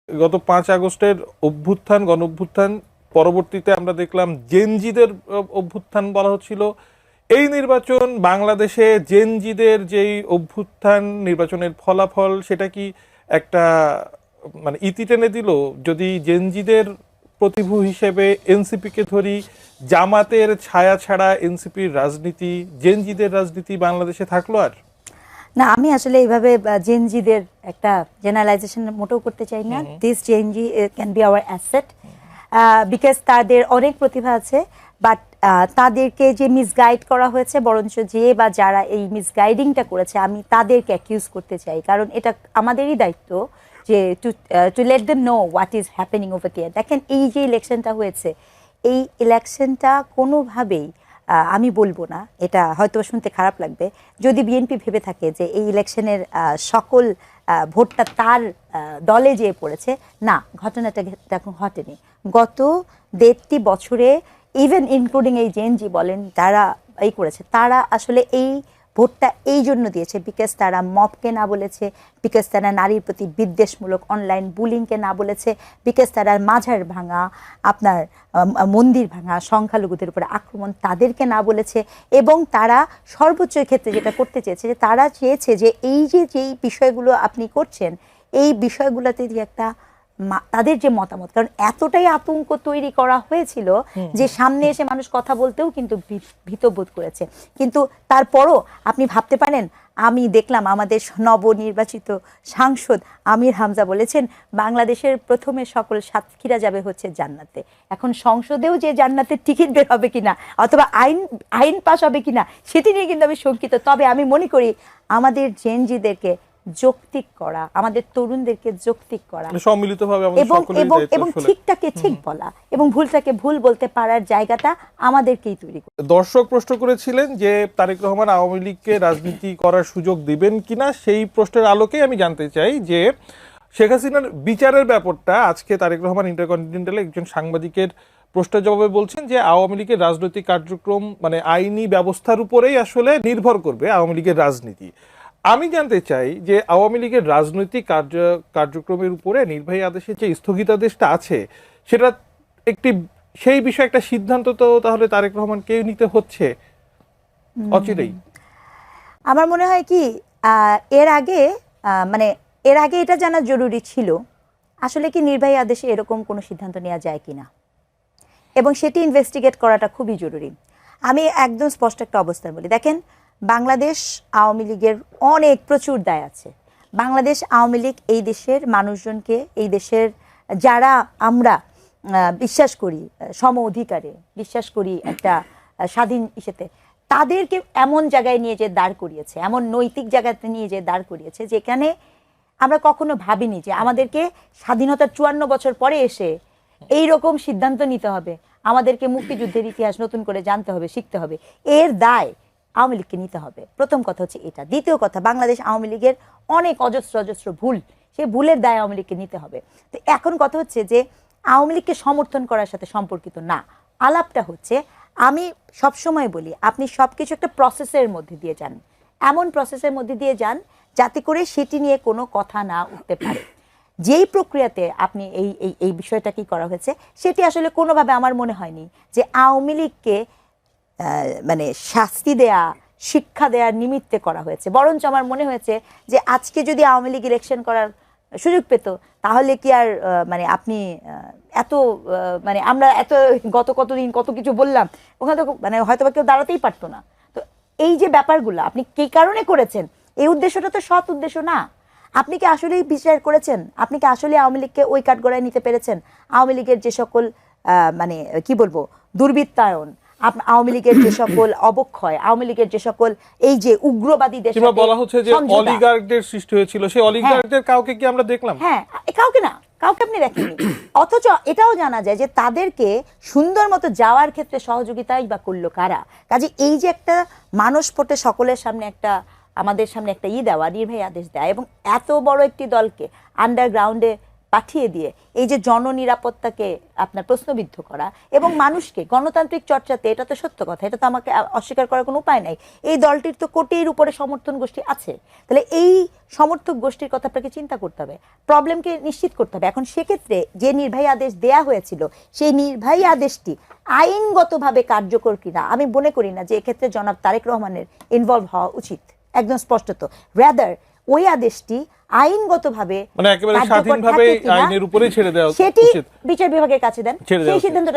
গত 5 আগস্টের অভ্যুত্থান, গণ অভ্যুত্থান পরবর্তীতে আমরা দেখলাম জেনজিদের অভ্যুত্থান বলা হচ্ছিল। এই নির্বাচন বাংলাদেশে জেনজিদের যেই অভ্যুত্থান, নির্বাচনের ফলাফল, সেটা কি একটা মানে ইতি টেনে দিল? যদি জেনজিদের প্রতিভূ হিসেবে এনসিপিকে ধরি, জামাতের ছায়া ছাড়া এনসিপির রাজনীতি, জেনজিদের রাজনীতি বাংলাদেশে থাকলো আর? না, আমি আসলে এইভাবে জেনজিদের একটা জেনারেলাইজেশন মোটেও করতে চাই না। This Gen Z can be hour asset, because তাদের অনেক প্রতিভা আছে, বাট তাদেরকে যে মিসগাইড করা হয়েছে, বরঞ্চ যে বা যারা এই মিসগাইডিংটা করেছে আমি তাদেরকে অ্যাকিউজ করতে চাই, কারণ এটা আমাদেরই দায়িত্ব যে to let them know what is happening over there. দেখেন, এই যে ইলেকশনটা হয়েছে, এই ইলেকশনটা কোনোভাবেই আমি বলবো না, এটা হয়তো শুনতে খারাপ লাগবে, যদি বিএনপি ভেবে থাকে যে এই ইলেকশনের সকল ভোটটা তার দলে যেয়ে পড়েছে, না, ঘটনাটা এখন ঘটেনি। গত 1.5 বছরে ইভেন ইনক্লুডিং এই জেনজি বলেন, যারা এই করেছে, তারা আসলে এই ভোটটা এই জন্য দিয়েছে বিকজ তারা মবকে না বলেছে, বিকজ তারা নারীর প্রতি বিদ্বেষমূলক অনলাইন বুলিংকে না বলেছে, বিকজ তারা মাঝার ভাঙা, আপনার মন্দির ভাঙা, সংখ্যালঘুদের উপরে আক্রমণ, তাদেরকে না বলেছে। এবং তারা সর্বোচ্চ ক্ষেত্রে যেটা করতে চেয়েছে, যে তারা চেয়েছে যে এই যে যেই বিষয়গুলো আপনি করছেন, এই বিষয়গুলোতে যে একটা তাদের যে মতামত, কারণ এতটাই আতঙ্ক তৈরি করা হয়েছিল যে সামনে এসে মানুষ কথা বলতেও কিন্তু ভীতবোধ করেছে। কিন্তু তারপরও আপনি ভাবতে পারেন, আমি দেখলাম আমাদের নবনির্বাচিত সাংসদ আমির হামজা বলেছেন বাংলাদেশের প্রথমে সকল সাতক্ষীরা যাবে হচ্ছে জান্নাতে। এখন সংসদেও যে জান্নাতের টিকিট বের হবে কিনা, অথবা আইন পাস হবে কিনা, সেটি নিয়ে কিন্তু আমি শঙ্কিত। তবে আমি মনে করি আমাদের জেনজিদেরকে যৌক্তিক করা, আমাদের তরুণদেরকে যৌক্তিক করা, সম্মিলিতভাবে এবং ঠিকটাকে ঠিক বলা এবং ভুলটাকে ভুল বলতে পারার জায়গাটা আমাদেরকেই তৈরি করা। দর্শক প্রশ্ন করেছিলেন যে তারেক রহমান আওয়ামী লীগকে রাজনীতি করার সুযোগ দিবেন কিনা, সেই প্রশ্নের আলোকে আমি জানতে চাই যে শেখ হাসিনার বিচারের ব্যাপারটা আজকে তারেক রহমান ইন্টারকন্টিনেন্টালে একজন সাংবাদিকের প্রশ্নের জবাবে বলছেন যে আওয়ামী লীগের রাজনৈতিক কার্যক্রম মানে আইনি ব্যবস্থার উপরেই আসলে নির্ভর করবে আওয়ামী লীগের রাজনীতি। আমি জানতে চাই যে আওয়ামী লীগের রাজনৈতিক কার্যক্রমের উপরে নির্বাহী আদেশের যে স্থগিতাদেশটা আছে, সেটা একটি সেই বিষয়ে একটা সিদ্ধান্ত তো তাহলে তারেক রহমানকে নিতে হচ্ছে অচিরেই। আমার মনে হয় কি, এর আগে মানে এর আগে এটা জানা জরুরি ছিল আসলে কি নির্বাহী আদেশে এরকম কোনো সিদ্ধান্ত নেওয়া যায় কিনা, এবং সেটি ইনভেস্টিগেট করাটা খুবই জরুরি। আমি একদম স্পষ্ট একটা অবস্থান বলি, দেখেন, বাংলাদেশ আওয়ামী লীগের অনেক প্রচুর দায় আছে। বাংলাদেশ আওয়ামী লীগ এই দেশের মানুষজনকে, এই দেশের যারা আমরা বিশ্বাস করি সম অধিকারে, বিশ্বাস করি একটা স্বাধীন ইসেতে, তাদেরকে এমন জায়গায় নিয়ে যে দাঁড় করিয়েছে, এমন নৈতিক জায়গাতে নিয়ে যে দাঁড় করিয়েছে যেখানে আমরা কখনো ভাবিনি যে আমাদেরকে স্বাধীনতার 54 বছর পরে এসে এই রকম সিদ্ধান্ত নিতে হবে, আমাদেরকে মুক্তিযুদ্ধের ইতিহাস নতুন করে জানতে হবে, শিখতে হবে। এর দায় আওয়ামী লীগকে নিতে হবে। প্রথম কথা হচ্ছে এটা। দ্বিতীয় কথা, বাংলাদেশ আওয়ামী লীগের অনেক অজস্র অজস্র ভুল, সেই ভুলের দায় আওয়ামী লীগকে নিতে হবে। তো এখন কথা হচ্ছে যে আওয়ামী লীগকে সমর্থন করার সাথে সম্পর্কিত না, আলাপটা হচ্ছে, আমি সবসময় বলি আপনি সব কিছু একটা প্রসেসের মধ্যে দিয়ে যান, এমন প্রসেসের মধ্যে দিয়ে যান যাতে করে সেটি নিয়ে কোনো কথা না উঠতে পারে। যেই প্রক্রিয়াতে আপনি এই এই এই বিষয়টা কি করা হয়েছে, সেটি আসলে কোনোভাবে আমার মনে হয়নি যে আওয়ামী লীগকে মানে শাস্তি দেয়া, শিক্ষা দেওয়ার নিমিত্তে করা হয়েছে। বরঞ্চ আমার মনে হয়েছে যে আজকে যদি আওয়ামী লীগ ইলেকশন করার সুযোগ পেত, তাহলে কি আর মানে আপনি এত মানে আমরা এত গত কতদিন কত কিছু বললাম, ওখানে তো মানে হয়তো বা কেউ দাঁড়াতেই পারতো না। তো এই যে ব্যাপারগুলো আপনি কী কারণে করেছেন, এই উদ্দেশ্যটা তো সৎ উদ্দেশ্য না। আপনি কি আসলেই বিচার করেছেন? আপনি কি আসলে আওয়ামী লীগকে ওই কাঠগড়ায় নিতে পেরেছেন? আওয়ামী লীগের যে সকল মানে কি বলবো দুর্বৃত্তায়ন, আওয়ামী লীগের যে সকল অবক্ষয়, আওয়ামী লীগের যে সকল এই যে উগ্রবাদী দেশ বলা হচ্ছে যে অলিগার্কদের সৃষ্টি হয়েছিল, সেই অলিগার্কদের কাউকে কি আমরা দেখলাম? হ্যাঁ, কাউকে না, কাউকে আপনি দেখেননি। অথচ এটাও জানা যায় যে তাদেরকে সুন্দর মতো যাওয়ার ক্ষেত্রে সহযোগিতাই বা করলো কারা। কাজে এই যে একটা মানুষ পটে সকলের সামনে একটা আমাদের সামনে একটা দেওয়া, নির্বাহী আদেশ দেয়, এবং এত বড় একটি দলকে আন্ডারগ্রাউন্ডে পাঠিয়ে দিয়ে এই যে জননিরাপত্তাকে আপনার প্রশ্নবিদ্ধ করা এবং মানুষকে গণতান্ত্রিক চর্চাতে, এটা তো সত্য কথা, এটা তো আমাকে অস্বীকার করার কোনো উপায় নাই, এই দলটির তো কোটির উপরে সমর্থন গোষ্ঠী আছে, তাহলে এই সমর্থক গোষ্ঠীর কথা আপনাকে চিন্তা করতে হবে, প্রবলেমকে নিশ্চিত করতে হবে। এখন সেক্ষেত্রে যে নির্বাহী আদেশ দেয়া হয়েছিল সেই নির্বাহী আদেশটি আইনগতভাবে কার্যকর কিনা আমি মনে করি না যে এক্ষেত্রে জনাব তারেক রহমানের ইনভলভ হওয়া উচিত, একদম স্পষ্টত। রাদার ওই আদেশটি আইনগতভাবে মানে একেবারে কার্যকর স্বাধীনভাবে থাকে কিনা, আইনের উপরেই ছেড়ে দেওয়া সেটি উচিত। বিচার বিভাগের কাছে দেন, ছেড়ে দেওয়া সেই উচিত। সিদ্ধান্তটা